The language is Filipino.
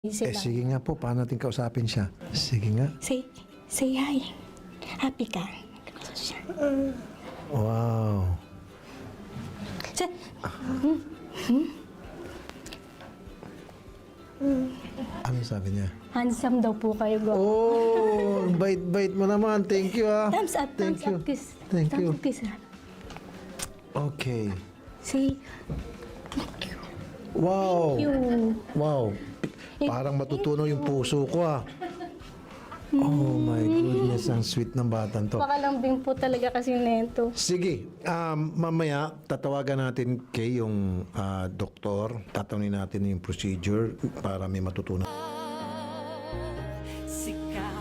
Sila. Sige nga po, paano natin kausapin siya? Sige nga. Say hi. Happy ka. Wow. Say, Ano sabi niya? handsome daw po kayo, go. Oh, bait-bait mo naman. Thank you, ah. Thumbs up, Thank thumbs you. up, kiss. Thank Thumbs you. up, kiss. Okay. Say, Wow. you. Wow. Parang matutunaw yung puso ko, ah. Oh my goodness, ang sweet ng batang to. Pakalambing po talaga kasi neto. Sige, mamaya tatawagan natin kay yung doktor. Tatanungin natin yung procedure para may matutunan. Sikat